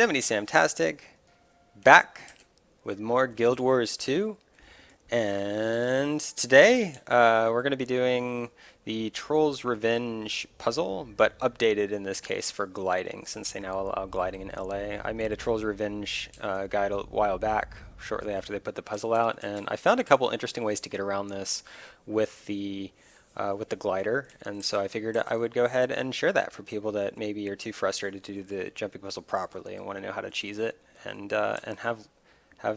Samtastic, back with more Guild Wars 2, and today we're going to be doing the Troll's Revenge puzzle, but updated in this case for gliding, since they now allow gliding in LA. I made a Troll's Revenge guide a while back, shortly after they put the puzzle out, and I found a couple interesting ways to get around this with the glider, and so I figured I would go ahead and share that for people that maybe are too frustrated to do the jumping puzzle properly and want to know how to cheese it and have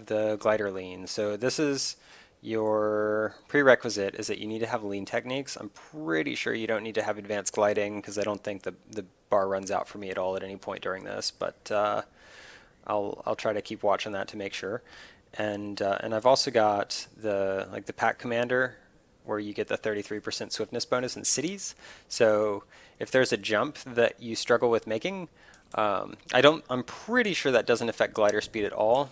the glider lean. So this is your prerequisite, is that you need to have lean techniques. I'm pretty sure you don't need to have advanced gliding because I don't think the bar runs out for me at all at any point during this, but I'll try to keep watching that to make sure. And I've also got the pack commander, where you get the 33% swiftness bonus in cities. So if there's a jump that you struggle with making, I'm pretty sure that doesn't affect glider speed at all.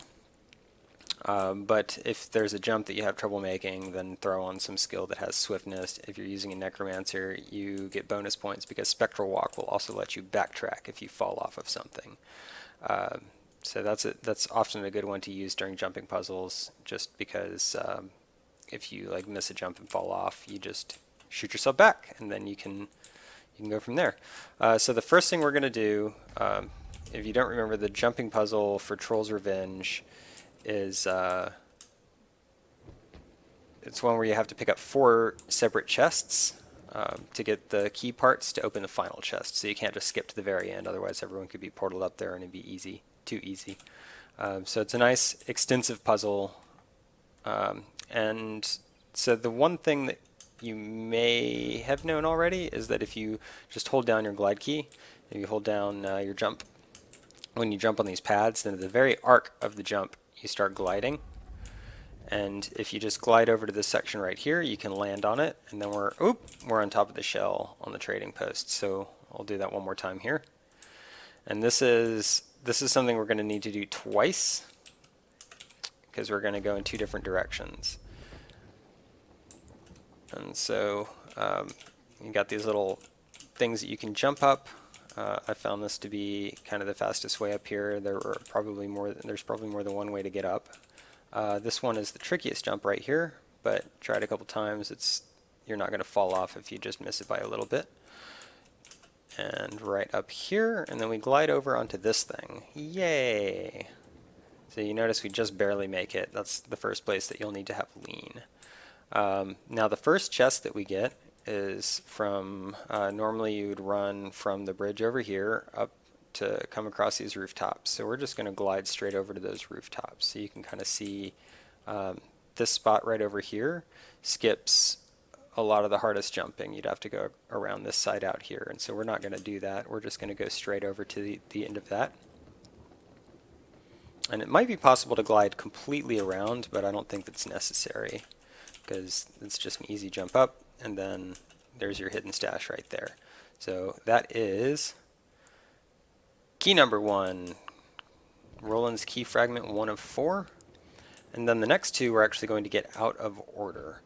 But if there's a jump that you have trouble making, then throw on some skill that has swiftness. If you're using a necromancer, you get bonus points because spectral walk will also let you backtrack if you fall off of something. So that's often a good one to use during jumping puzzles, just because if you miss a jump and fall off, you just shoot yourself back, and then you can go from there. So the first thing we're going to do, if you don't remember, the jumping puzzle for Troll's Revenge is it's one where you have to pick up 4 separate chests to get the key parts to open the final chest. So you can't just skip to the very end, otherwise everyone could be portaled up there and it'd be too easy. So it's a nice extensive puzzle. And so the one thing that you may have known already is that if you just hold down your glide key, if you hold down your jump, when you jump on these pads, then at the very arc of the jump, you start gliding. And if you just glide over to this section right here, you can land on it, and then we're on top of the shell on the trading post. So I'll do that one more time here. And this is something we're going to need to do twice, because we're going to go in 2 different directions. And so you got these little things that you can jump up. I found this to be kind of the fastest way up here. There's probably more than one way to get up. This one is the trickiest jump right here, but try it a couple times. You're not going to fall off if you just miss it by a little bit. And right up here, and then we glide over onto this thing. Yay! So you notice we just barely make it. That's the first place that you'll need to have lean. Now the first chest that we get is from, normally you would run from the bridge over here up to come across these rooftops. So we're just going to glide straight over to those rooftops. So you can kind of see this spot right over here skips a lot of the hardest jumping. You'd have to go around this side out here. And so we're not going to do that. We're just going to go straight over to the end of that. And it might be possible to glide completely around, but I don't think that's necessary, because it's just an easy jump up, and then there's your hidden stash right there. So that is key number 1, Roland's key fragment 1 of 4. And then the next 2 we're actually going to get out of order.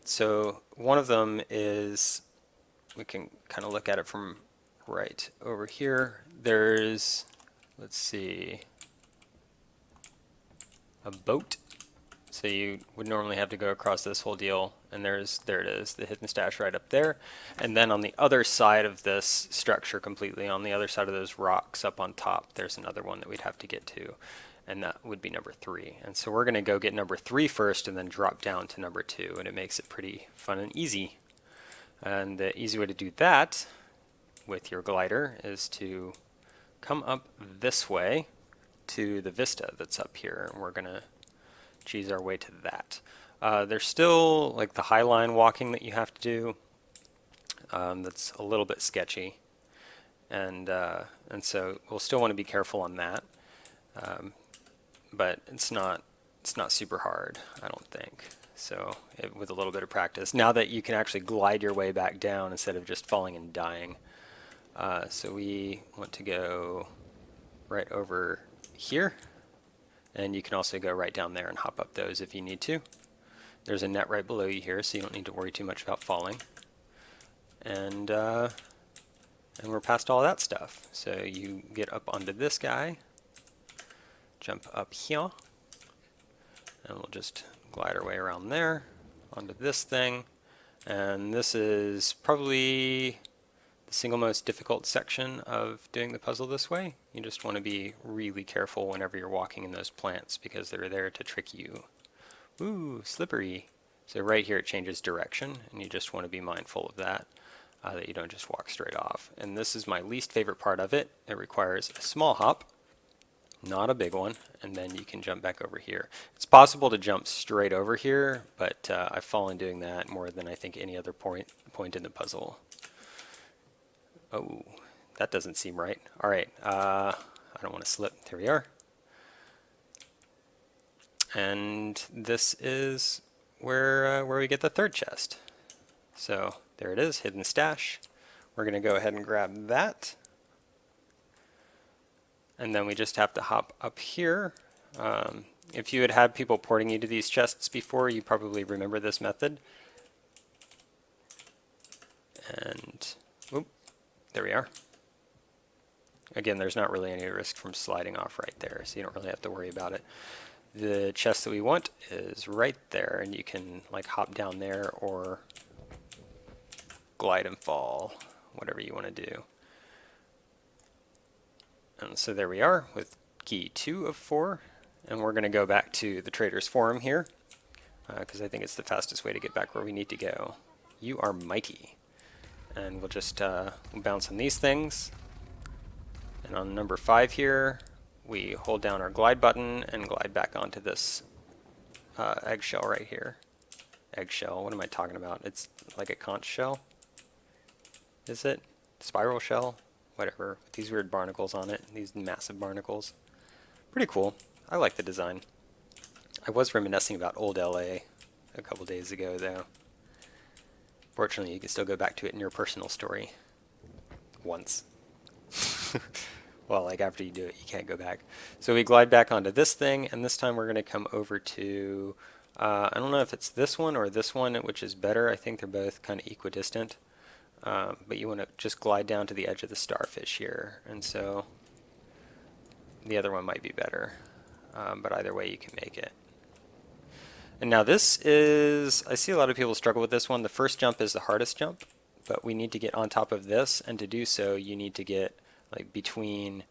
So one of them is, we can kind of look at it from right over here. There's, let's see, a boat. So you would normally have to go across this whole deal, and there it is, the hidden stash right up there. And then on the other side of this structure completely, on the other side of those rocks up on top, there's another one that we'd have to get to, and that would be number 3. And so we're going to go get number 3 first and then drop down to number 2, and it makes it pretty fun and easy. And the easy way to do that with your glider is to come up this way to the vista that's up here, and we're going to cheese our way to that. There's still the high line walking that you have to do. That's a little bit sketchy, and so we'll still want to be careful on that. But it's not super hard, I don't think. So with a little bit of practice, now that you can actually glide your way back down instead of just falling and dying. So we want to go right over here, and you can also go right down there and hop up those if you need to. There's a net right below you here, so you don't need to worry too much about falling. And And we're past all that stuff. So you get up onto this guy, jump up here, and we'll just glide our way around there, onto this thing. And this is probably the single most difficult section of doing the puzzle this way. You just want to be really careful whenever you're walking in those plants because they're there to trick you. Ooh, slippery. So right here it changes direction, and you just want to be mindful of that, that you don't just walk straight off. And this is my least favorite part of it. It requires a small hop, not a big one, and then you can jump back over here. It's possible to jump straight over here, but I've fallen doing that more than I think any other point in the puzzle. Oh, that doesn't seem right. All right, I don't want to slip. There we are. And this is where we get the third chest. So there it is, hidden stash. We're going to go ahead and grab that. And then we just have to hop up here. If you had had people porting you to these chests before, you probably remember this method. And whoop, there we are. Again, there's not really any risk from sliding off right there, so you don't really have to worry about it. The chest that we want is right there, and you can like hop down there or glide and fall, whatever you want to do. And so there we are with key 2 of 4, and we're going to go back to the Trader's Forum here, because I think it's the fastest way to get back where we need to go. You are mighty. And we'll just we'll bounce on these things, and on number 5 here, we hold down our glide button and glide back onto this eggshell right here. Eggshell, what am I talking about? It's like a conch shell? Is it? Spiral shell? Whatever. With these weird barnacles on it, these massive barnacles. Pretty cool. I like the design. I was reminiscing about old LA a couple days ago though. Fortunately, you can still go back to it in your personal story. Once. Well, like after you do it, you can't go back. So we glide back onto this thing, and this time we're going to come over to, I don't know if it's this one or this one, which is better. I think they're both kind of equidistant. But you want to just glide down to the edge of the starfish here. And so the other one might be better. But either way, you can make it. And now this is, I see a lot of people struggle with this one. The first jump is the hardest jump, but we need to get on top of this, and to do so you need to get like between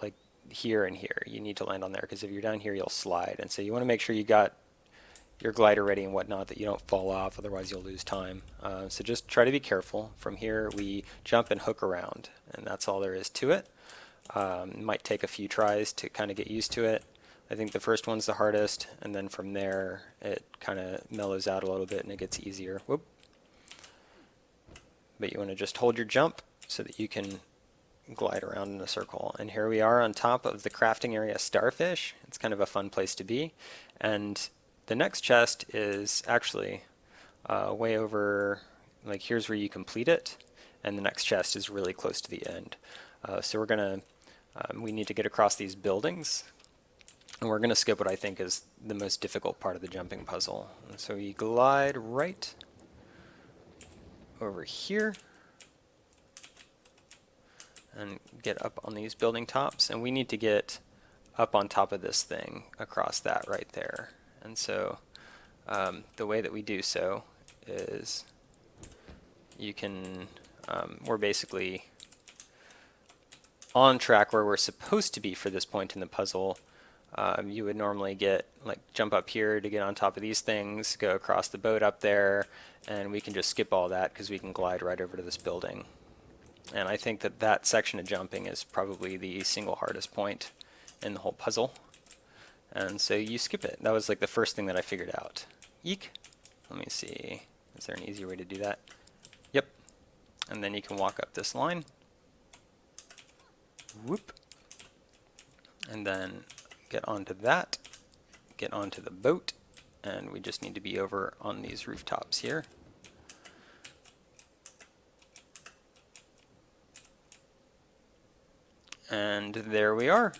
like here and here. You need to land on there, because if you're down here you'll slide, and so you want to make sure you got your glider ready and whatnot, that you don't fall off, otherwise you'll lose time. So just try to be careful. From here we jump and hook around, and that's all there is to it. It might take a few tries to kind of get used to it. I think the first one's the hardest, and then from there it kind of mellows out a little bit and it gets easier. Whoop. But you want to just hold your jump so that you can glide around in a circle. And here we are on top of the crafting area starfish. It's kind of a fun place to be. And the next chest is actually way over, like here's where you complete it, and the next chest is really close to the end. So we're gonna, we need to get across these buildings, and we're gonna skip what I think is the most difficult part of the jumping puzzle. And so you glide right over here and get up on these building tops, and we need to get up on top of this thing across that right there. And so the way that we do so is you can, we're basically on track where we're supposed to be for this point in the puzzle. You would normally get, like, jump up here to get on top of these things, go across the boat up there, and we can just skip all that because we can glide right over to this building. And I think that that section of jumping is probably the single hardest point in the whole puzzle. And so you skip it. That was like the first thing that I figured out. Eek. Let me see. Is there an easier way to do that? Yep. And then you can walk up this line. Whoop. And then get onto that. Get onto the boat. And we just need to be over on these rooftops here. And there we are.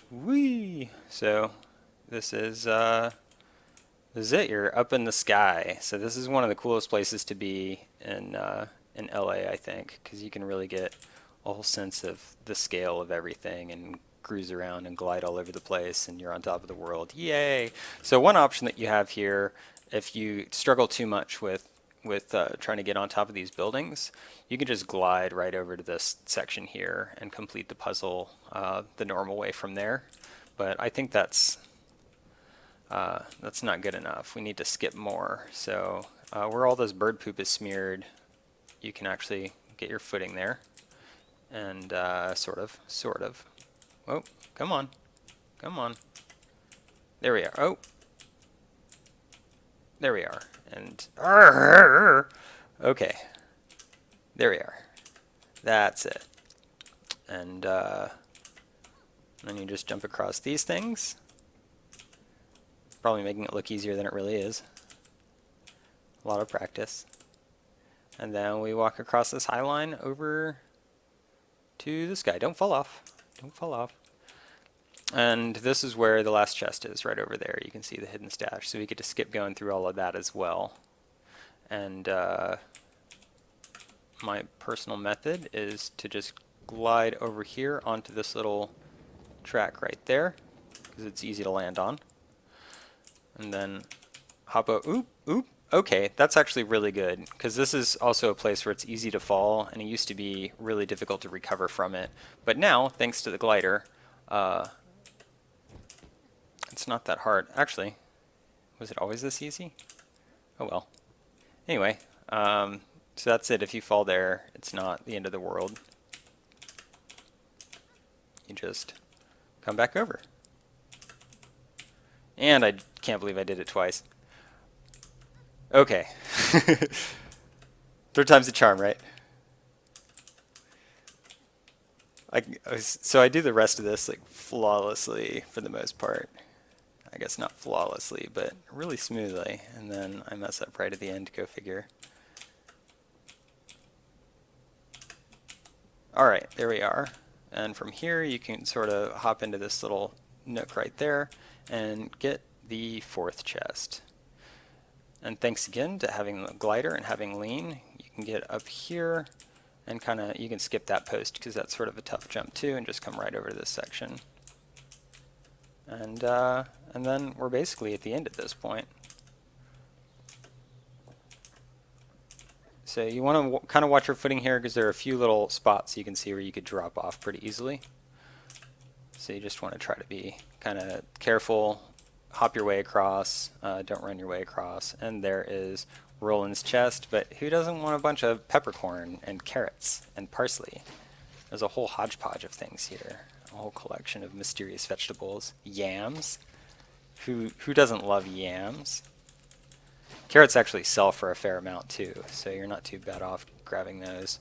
Whee! So this is it. You're up in the sky. So this is one of the coolest places to be in in LA, I think, because you can really get a whole sense of the scale of everything and cruise around and glide all over the place and you're on top of the world. Yay! So one option that you have here, if you struggle too much with trying to get on top of these buildings, you can just glide right over to this section here and complete the puzzle the normal way from there. But I think that's not good enough. We need to skip more. So where all this bird poop is smeared, you can actually get your footing there. And sort of. Oh, come on. Come on. There we are. Oh. There we are. And okay. There we are. That's it. And then you just jump across these things. Probably making it look easier than it really is. A lot of practice. And then we walk across this high line over to the sky. Don't fall off. Don't fall off. And this is where the last chest is, right over there. You can see the hidden stash. So we get to skip going through all of that as well. And my personal method is to just glide over here onto this little track right there, because it's easy to land on. And then hop up. Oop, oop. Okay, that's actually really good, because this is also a place where it's easy to fall, and it used to be really difficult to recover from it. But now, thanks to the glider, it's not that hard. Actually, was it always this easy? Oh well. Anyway, so that's it. If you fall there, it's not the end of the world. You just come back over. And I can't believe I did it twice. Okay. Third time's a charm, right? So I do the rest of this like flawlessly for the most part. I guess not flawlessly, but really smoothly. And then I mess up right at the end, go figure. Alright, there we are. And from here you can sort of hop into this little nook right there and get the fourth chest. And thanks again to having the glider and having lean, you can get up here and you can skip that post because that's sort of a tough jump too, and just come right over to this section. And then we're basically at the end at this point. So you want to kind of watch your footing here because there are a few little spots you can see where you could drop off pretty easily. So you just want to try to be kind of careful. Hop your way across, don't run your way across. And there is Roland's chest, but who doesn't want a bunch of peppercorn and carrots and parsley? There's a whole hodgepodge of things here, a whole collection of mysterious vegetables. Yams, who doesn't love yams? Carrots actually sell for a fair amount too, so you're not too bad off grabbing those.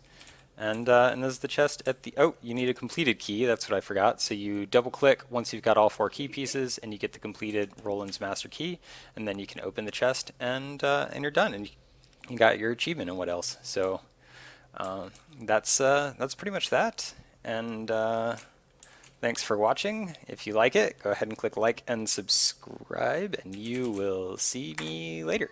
And there's the chest at the, oh, you need a completed key, that's what I forgot. So you double click once you've got all 4 key pieces and you get the completed Roland's master key, and then you can open the chest and you're done, and you got your achievement and what else. So that's pretty much that, and thanks for watching. If you like it, go ahead and click like and subscribe, and you will see me later.